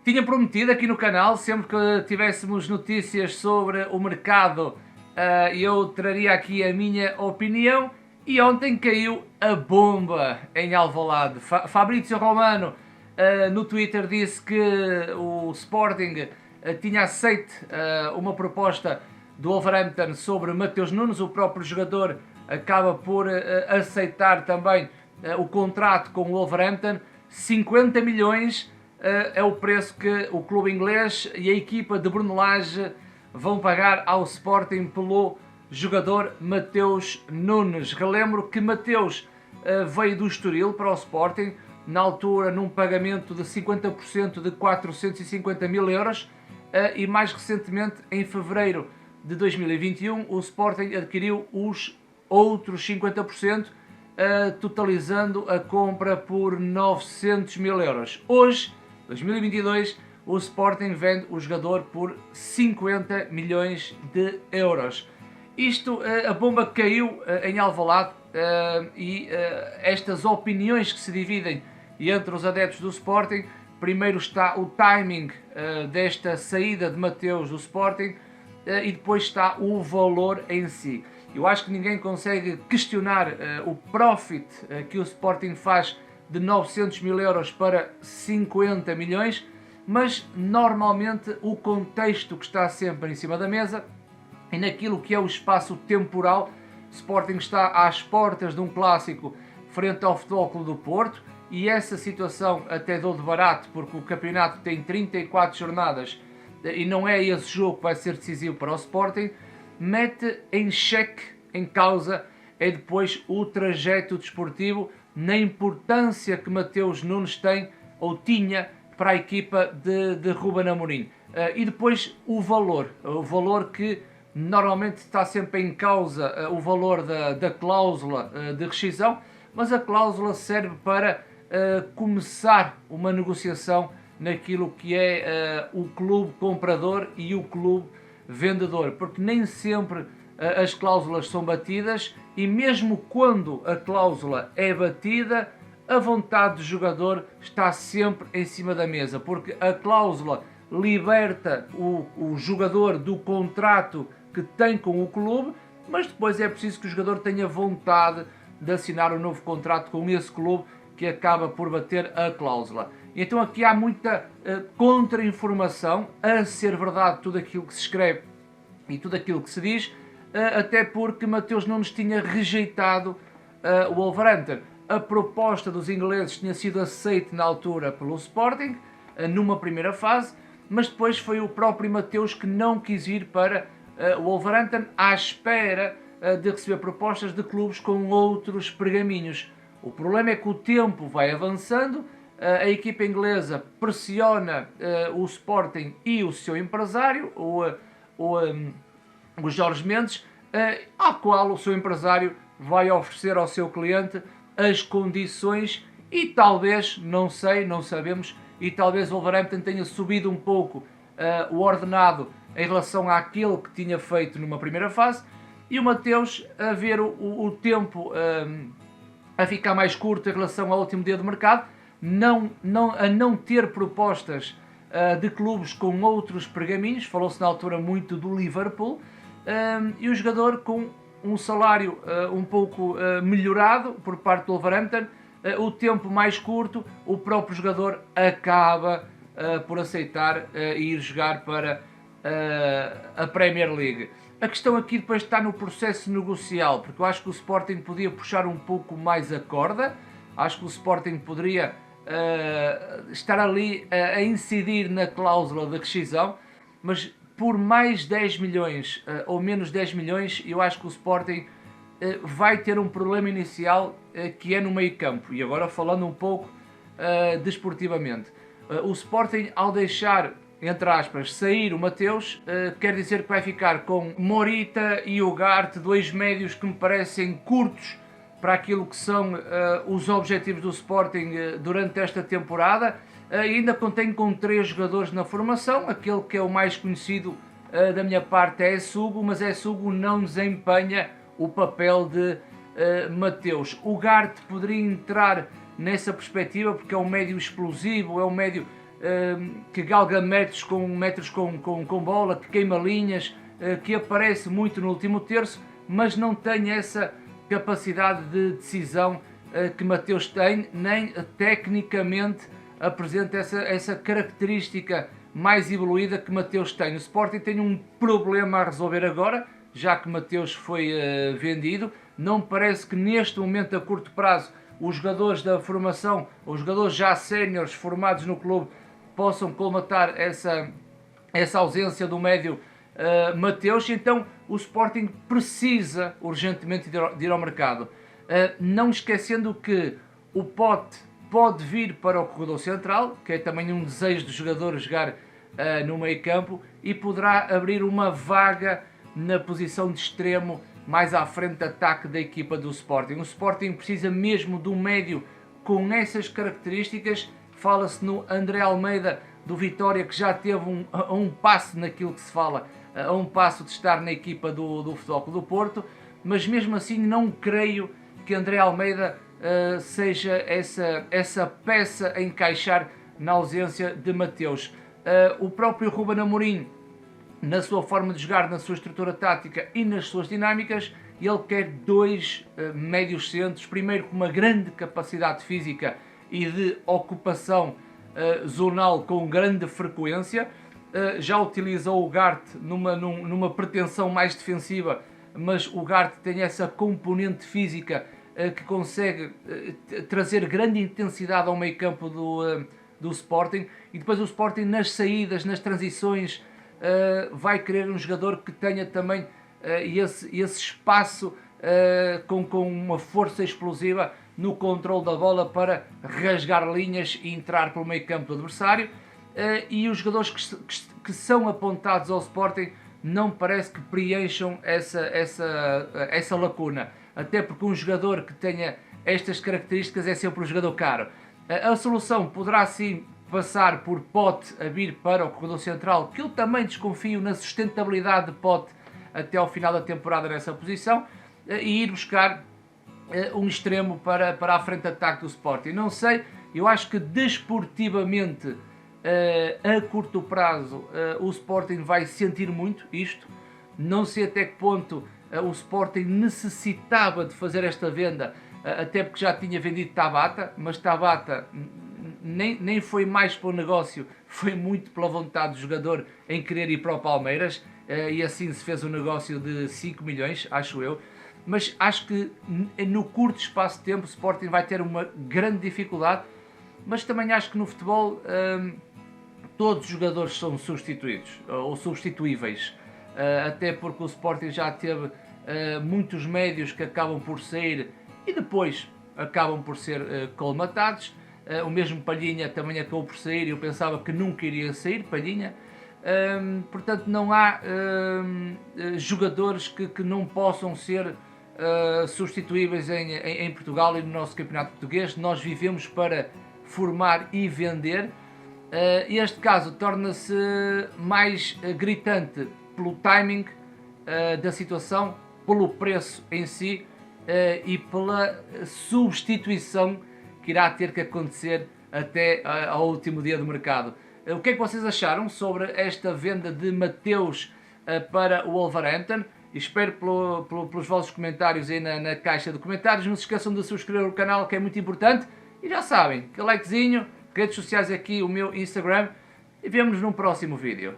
Tinha prometido aqui no canal, sempre que tivéssemos notícias sobre o mercado, eu traria aqui a minha opinião, e ontem caiu a bomba em Alvalade. Fabrizio Romano no Twitter disse que o Sporting tinha aceito uma proposta do Wolverhampton sobre Mateus Nunes. O próprio jogador acaba por aceitar também o contrato com o Wolverhampton. 50 milhões é o preço que o clube inglês e a equipa de Bruno Lage vão pagar ao Sporting pelo jogador Mateus Nunes. Relembro que Mateus veio do Estoril para o Sporting, na altura num pagamento de 50% de 450 mil euros, e mais recentemente, em fevereiro de 2021, o Sporting adquiriu os outros 50%, totalizando a compra por 900 mil euros. Hoje, 2022, o Sporting vende o jogador por 50 milhões de euros. Isto, a bomba caiu em Alvalade, e estas opiniões que se dividem entre os adeptos do Sporting. Primeiro está o timing desta saída de Mateus do Sporting, e depois está o valor em si. Eu acho que ninguém consegue questionar o profit que o Sporting faz de 900 mil euros para 50 milhões, mas normalmente o contexto que está sempre em cima da mesa e naquilo que é o espaço temporal. Sporting está às portas de um clássico frente ao Futebol Clube do Porto, e essa situação até dou de barato, porque o campeonato tem 34 jornadas e não é esse jogo que vai ser decisivo para o Sporting. Mete em xeque, em causa, é depois o trajeto desportivo, na importância que Mateus Nunes tem ou tinha para a equipa de Ruben Amorim. E depois o valor que normalmente está sempre em causa, o valor da cláusula de rescisão, mas a cláusula serve para começar uma negociação naquilo que é o clube comprador e o clube vendedor, porque nem sempre as cláusulas são batidas, e mesmo quando a cláusula é batida, a vontade do jogador está sempre em cima da mesa, porque a cláusula liberta o jogador do contrato que tem com o clube, mas depois é preciso que o jogador tenha vontade de assinar um novo contrato com esse clube que acaba por bater a cláusula. Então aqui há muita contra-informação, a ser verdade tudo aquilo que se escreve e tudo aquilo que se diz, até porque Mateus Nunes tinha rejeitado o Wolverhampton. A proposta dos ingleses tinha sido aceita na altura pelo Sporting, numa primeira fase, mas depois foi o próprio Mateus que não quis ir para o Wolverhampton, à espera de receber propostas de clubes com outros pergaminhos. O problema é que o tempo vai avançando, a equipa inglesa pressiona o Sporting e o seu empresário, o Jorge Mendes, ao qual o seu empresário vai oferecer ao seu cliente as condições, e talvez, não sei, não sabemos, e talvez o Wolverhampton tenha subido um pouco o ordenado em relação àquele que tinha feito numa primeira fase, e o Mateus a ver o tempo a ficar mais curto em relação ao último dia do mercado, a não ter propostas de clubes com outros pergaminhos. Falou-se na altura muito do Liverpool, e o jogador com um salário um pouco melhorado por parte do Wolverhampton, o tempo mais curto, o próprio jogador acaba por aceitar ir jogar para a Premier League. A questão aqui depois está no processo negocial, porque eu acho que o Sporting podia puxar um pouco mais a corda, acho que o Sporting poderia estar ali a incidir na cláusula de rescisão, mas por mais 10 milhões ou menos 10 milhões, eu acho que o Sporting vai ter um problema inicial, que é no meio campo. E agora falando um pouco desportivamente, o Sporting, ao deixar, entre aspas, sair o Mateus, quer dizer que vai ficar com Morita e Ugarte, dois médios que me parecem curtos para aquilo que são os objetivos do Sporting durante esta temporada. Ainda contém com 3 jogadores na formação, aquele que é o mais conhecido da minha parte é Essugo, mas Essugo não desempenha o papel de Mateus. O Ugarte poderia entrar nessa perspectiva, porque é um médio explosivo, é um médio que galga metros com bola, que queima linhas, que aparece muito no último terço, mas não tem essa capacidade de decisão que Mateus tem, nem tecnicamente apresenta essa característica mais evoluída que Mateus tem. O Sporting tem um problema a resolver agora, já que Mateus foi vendido. Não me parece que neste momento, a curto prazo, os jogadores da formação, os jogadores já séniores formados no clube, possam colmatar essa ausência do médio Mateus. Então o Sporting precisa urgentemente de ir ao mercado. Não esquecendo que o Pote pode vir para o corredor central, que é também um desejo do jogador jogar no meio campo, e poderá abrir uma vaga na posição de extremo mais à frente de ataque da equipa do Sporting. O Sporting precisa mesmo de um médio com essas características. Fala-se no André Almeida do Vitória, que já teve um passo naquilo que se fala, a um passo de estar na equipa do Futebol Clube do Porto, mas mesmo assim não creio que André Almeida seja essa peça a encaixar na ausência de Mateus. O próprio Ruben Amorim, na sua forma de jogar, na sua estrutura tática e nas suas dinâmicas, ele quer dois médios centros, primeiro com uma grande capacidade física e de ocupação zonal com grande frequência. Já utilizou o Gart numa pretensão mais defensiva, mas o Gart tem essa componente física que consegue trazer grande intensidade ao meio campo do Sporting. E depois o Sporting, nas saídas, nas transições, vai querer um jogador que tenha também esse espaço com uma força explosiva no controle da bola para rasgar linhas e entrar pelo meio campo do adversário. E os jogadores que são apontados ao Sporting não parece que preencham essa lacuna, até porque um jogador que tenha estas características é sempre um jogador caro. A solução poderá sim passar por Pote a vir para o corredor central, que eu também desconfio na sustentabilidade de Pote até ao final da temporada nessa posição, e ir buscar um extremo para a frente de ataque do Sporting. Não sei, eu acho que desportivamente, a curto prazo, o Sporting vai sentir muito isto. Não sei até que ponto o Sporting necessitava de fazer esta venda, até porque já tinha vendido Tabata, mas Tabata nem foi mais pelo negócio, foi muito pela vontade do jogador em querer ir para o Palmeiras, e assim se fez um negócio de 5 milhões, acho eu. Mas acho que no curto espaço de tempo o Sporting vai ter uma grande dificuldade, mas também acho que no futebol todos os jogadores são substituídos ou substituíveis, até porque o Sporting já teve muitos médios que acabam por sair e depois acabam por ser colmatados. O mesmo Palhinha também acabou por sair e eu pensava que nunca iria sair, Palhinha. Portanto, não há jogadores que não possam ser substituíveis em Portugal e no nosso campeonato português. Nós vivemos para formar e vender. Este caso torna-se mais gritante pelo timing da situação, pelo preço em si e pela substituição que irá ter que acontecer até ao último dia do mercado. O que é que vocês acharam sobre esta venda de Mateus para o Wolverhampton? Espero pelos vossos comentários aí na caixa de comentários. Não se esqueçam de subscrever o canal, que é muito importante. E já sabem, que likezinho, redes sociais aqui, o meu Instagram. E vemo-nos num próximo vídeo.